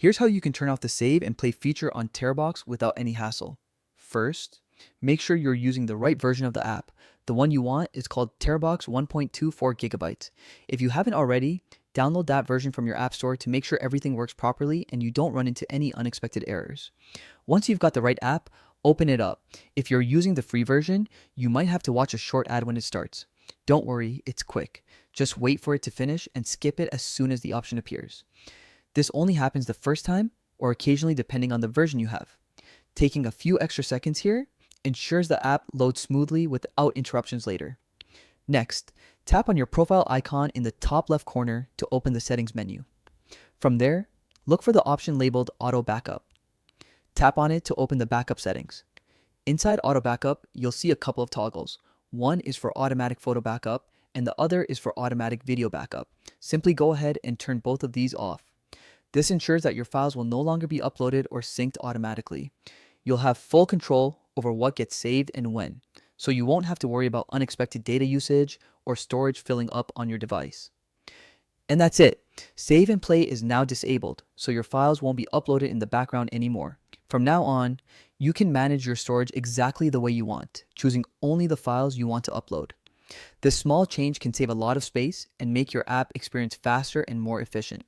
Here's how you can turn off the save and play feature on Terabox without any hassle. First, make sure you're using the right version of the app. The one you want is called Terabox 1.24 gigabytes. If you haven't already, download that version from your app store to make sure everything works properly and you don't run into any unexpected errors. Once you've got the right app, open it up. If you're using the free version, you might have to watch a short ad when it starts. Don't worry, it's quick. Just wait for it to finish and skip it as soon as the option appears. This only happens the first time or occasionally depending on the version you have. Taking a few extra seconds here ensures the app loads smoothly without interruptions later. Next, tap on your profile icon in the top left corner to open the settings menu. From there, look for the option labeled Auto Backup. Tap on it to open the backup settings. Inside Auto Backup, you'll see a couple of toggles. One is for automatic photo backup and the other is for automatic video backup. Simply go ahead and turn both of these off. This ensures that your files will no longer be uploaded or synced automatically. You'll have full control over what gets saved and when, so you won't have to worry about unexpected data usage or storage filling up on your device. And that's it. Save and play is now disabled, so your files won't be uploaded in the background anymore. From now on, you can manage your storage exactly the way you want, choosing only the files you want to upload. This small change can save a lot of space and make your app experience faster and more efficient.